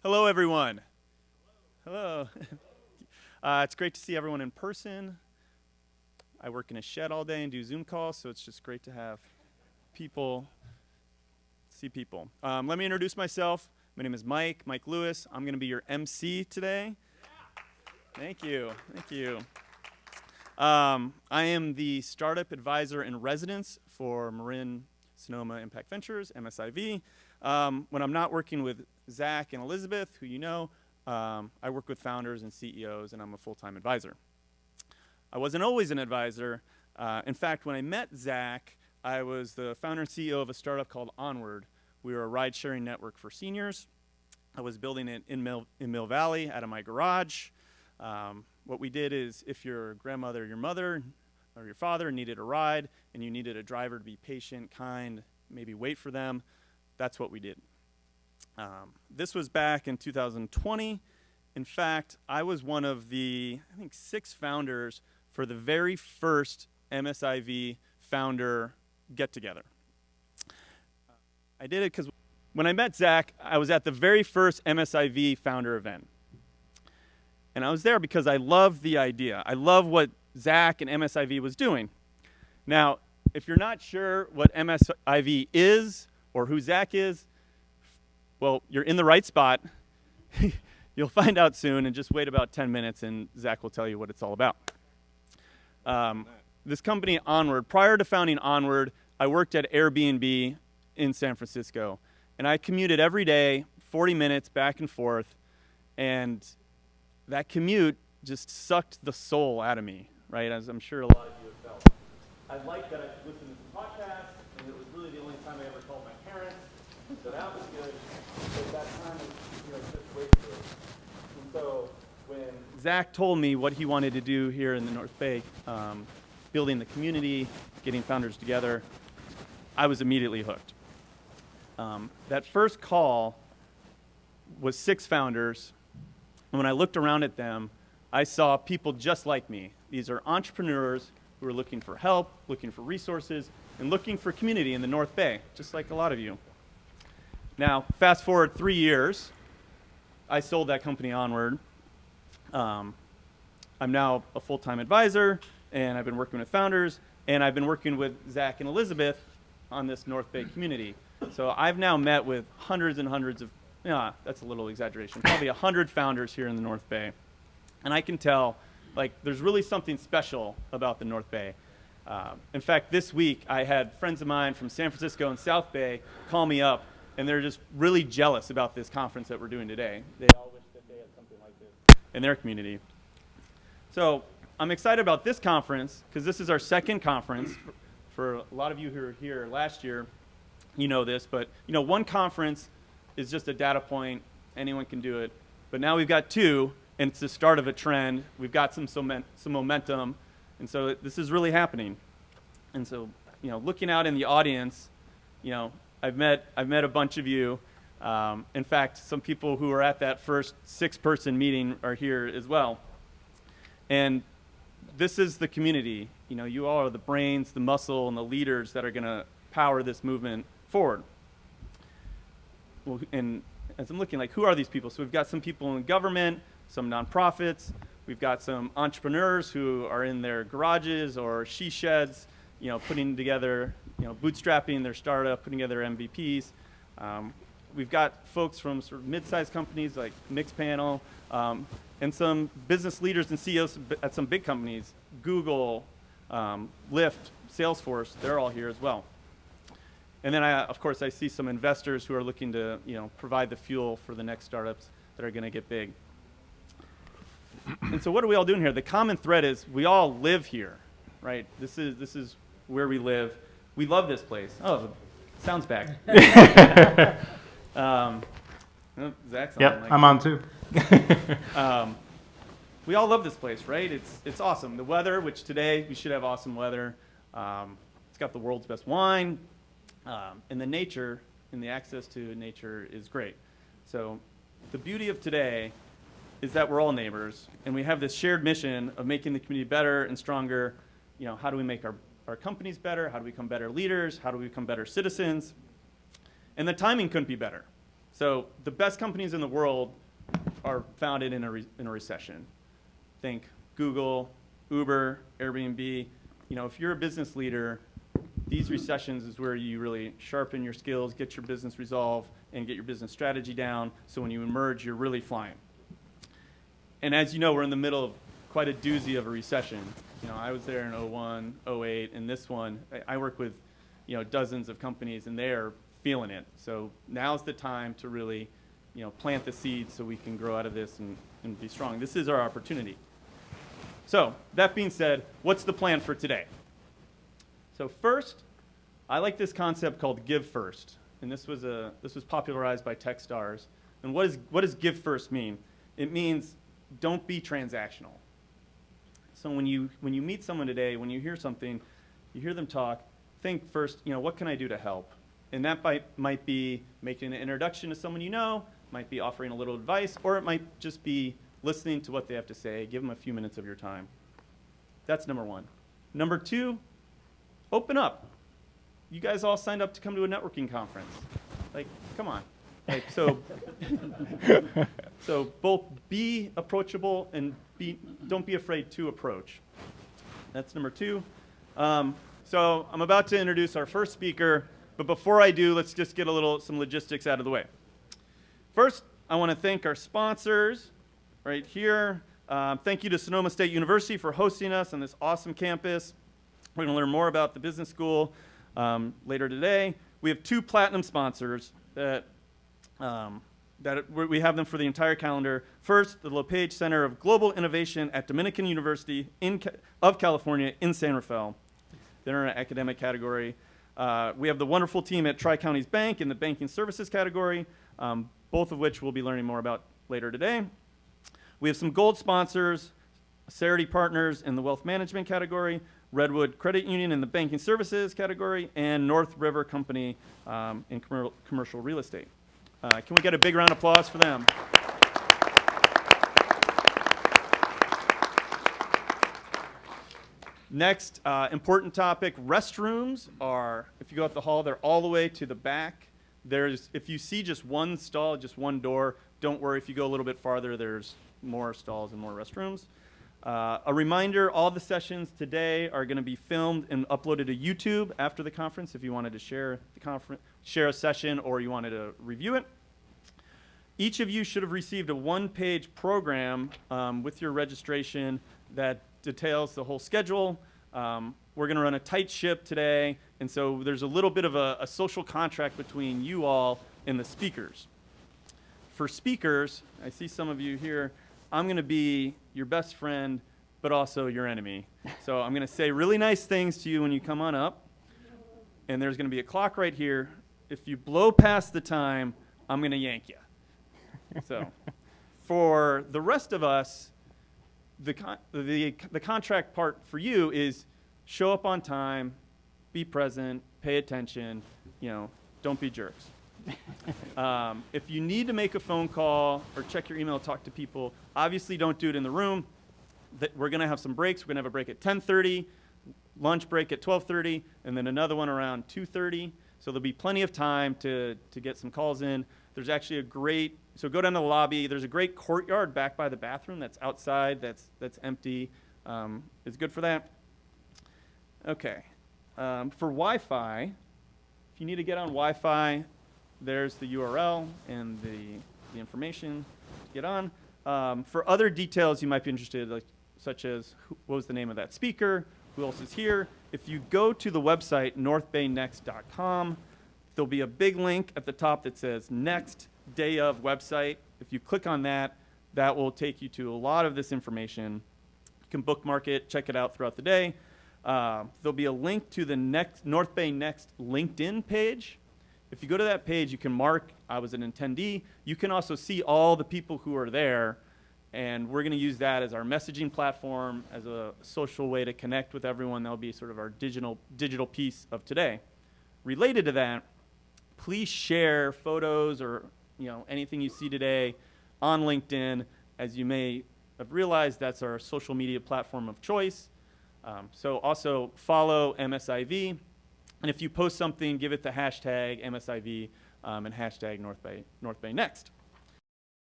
Hello, everyone. Hello. It's great to see everyone in person. I work in a shed all day and do Zoom calls, so it's just great to have people, see people. Let me introduce myself. My name is Mike Lewis. I'm going to be your MC today. Thank you. Thank you. I am the startup advisor in residence for Marin Sonoma Impact Ventures, MSIV. When I'm not working with Zach and Elizabeth, who you know, I work with founders and CEOs, and I'm a full-time advisor. I wasn't always an advisor. In fact, when I met Zach, I was the founder and CEO of a startup called Onward. We were a ride-sharing network for seniors. I was building it in Mill Valley out of my garage. What we did is if your grandmother, your mother, or your father needed a ride and you needed a driver to be patient, kind, maybe wait for them, that's what we did. This was back in 2020. In fact, I was one of the, 6 founders for the very first MSIV founder get-together. I did it because when I met Zach, I was at the very first MSIV founder event. And I was there because I loved the idea. I love what Zach and MSIV was doing. Now, if you're not sure what MSIV is or who Zach is, well, you're in the right spot. You'll find out soon, and just wait about 10 minutes, and Zach will tell you what it's all about. This company, Onward, prior to founding Onward, I worked at Airbnb in San Francisco, and I commuted every day, 40 minutes back and forth, and that commute just sucked the soul out of me, right, as I'm sure a lot of you have felt. I liked that I could listen to some podcasts, and it was really the only time I ever called my parents, so that was good. But that time was, just wasted. And so when Zach told me what he wanted to do here in the North Bay, building the community, getting founders together, I was immediately hooked. That first call was 6 founders. And when I looked around at them, I saw people just like me. These are entrepreneurs who are looking for help, looking for resources, and looking for community in the North Bay, just like a lot of you. Now, fast forward 3 years, I sold that company Onward. I'm now a full-time advisor, and I've been working with founders, and I've been working with Zach and Elizabeth on this North Bay community. So I've now met with hundreds and hundreds of, that's a little exaggeration, probably 100 founders here in the North Bay. And I can tell, there's really something special about the North Bay. In fact, this week, I had friends of mine from San Francisco and South Bay call me up, and they're just really jealous about this conference that we're doing today. They all wish that they had something like this in their community. So I'm excited about this conference because this is our second conference. For a lot of you who were here last year, you know this, but one conference is just a data point. Anyone can do it. But now we've got 2, and it's the start of a trend. We've got some momentum, and so this is really happening. And so, looking out in the audience, I've met a bunch of you. In fact, some people who were at that first 6-person meeting are here as well. And this is the community. You all are the brains, the muscle, and the leaders that are going to power this movement forward. Well, and as I'm looking, who are these people? So we've got some people in government, some nonprofits. We've got some entrepreneurs who are in their garages or she sheds, putting together, bootstrapping their startup, putting together MVPs. We've got folks from sort of mid-sized companies like Mixpanel, and some business leaders and CEOs at some big companies, Google, Lyft, Salesforce. They're all here as well. And then, of course, I see some investors who are looking to, provide the fuel for the next startups that are going to get big. And so what are we all doing here? The common thread is we all live here, right? This is where we live. We love this place. Oh, sound's back. Zach's on. Yep, I'm on too. We all love this place, right? It's awesome. The weather, which today we should have awesome weather. It's got the world's best wine. And the nature and the access to nature is great. So the beauty of today is that we're all neighbors, and we have this shared mission of making the community better and stronger. How do we make our companies better? How do we become better leaders? How do we become better citizens? And the timing couldn't be better. So the best companies in the world are founded in a recession. Think Google, Uber, Airbnb. If you're a business leader, these recessions is where you really sharpen your skills, get your business resolved, and get your business strategy down, so when you emerge, you're really flying. And as you know, we're in the middle of quite a doozy of a recession. I was there in 01, 08, and this one, I work with, dozens of companies, and they're feeling it. So now's the time to really, plant the seeds so we can grow out of this and be strong. This is our opportunity. So that being said, what's the plan for today? So first, I like this concept called give first, and this was popularized by Techstars. And what does give first mean? It means don't be transactional. So when you meet someone today, when you hear something, you hear them talk, think first, what can I do to help? And that might be making an introduction to someone you know, might be offering a little advice, or it might just be listening to what they have to say. Give them a few minutes of your time. That's number one. Number two, open up. You guys all signed up to come to a networking conference. Come on. So both be approachable and don't be afraid to approach. That's number two. So I'm about to introduce our first speaker, but before I do, let's just get some logistics out of the way. First, I want to thank our sponsors right here. Thank you to Sonoma State University for hosting us on this awesome campus. We're going to learn more about the business school later today. We have 2 platinum sponsors that we have them for the entire calendar. First, the LePage Center of Global Innovation at Dominican University of California in San Rafael. They're in an academic category. We have the wonderful team at Tri-Counties Bank in the banking services category, both of which we'll be learning more about later today. We have some gold sponsors, Cerity Partners in the wealth management category, Redwood Credit Union in the banking services category, and North River Company in commercial real estate. Can we get a big round of applause for them? Next, important topic, restrooms are, if you go up the hall, they're all the way to the back. If you see just one stall, just one door, don't worry. If you go a little bit farther, there's more stalls and more restrooms. A reminder, all the sessions today are going to be filmed and uploaded to YouTube after the conference if you wanted to share a session or you wanted to review it. Each of you should have received a 1-page program with your registration that details the whole schedule. We're going to run a tight ship today, and so there's a little bit of a social contract between you all and the speakers. For speakers, I see some of you here, I'm going to be your best friend, but also your enemy. So I'm going to say really nice things to you when you come on up, and there's going to be a clock right here. If you blow past the time, I'm going to yank you. So for the rest of us, the contract part for you is show up on time, be present, pay attention, don't be jerks. If you need to make a phone call or check your email, talk to people, obviously don't do it in the room. We're going to have some breaks. We're going to have a break at 10:30, lunch break at 12:30, and then another one around 2:30. So there'll be plenty of time to get some calls in. There's actually so go down to the lobby. There's a great courtyard back by the bathroom that's outside, that's empty. It's good for that. Okay. For Wi-Fi, if you need to get on Wi-Fi, there's the URL and the information to get on. For other details you might be interested, such as what was the name of that speaker, who else is here, if you go to the website, northbaynext.com, there'll be a big link at the top that says Next Day of Website. If you click on that, that will take you to a lot of this information. You can bookmark it, check it out throughout the day. There'll be a link to the North Bay Next LinkedIn page. If you go to that page, you can mark, I was an attendee. You can also see all the people who are there, and we're going to use that as our messaging platform, as a social way to connect with everyone. That'll be sort of our digital piece of today. Related to that, please share photos or anything you see today on LinkedIn. As you may have realized, that's our social media platform of choice. So also follow MSIV. And if you post something, give it the hashtag MSIV. and hashtag North Bay Next.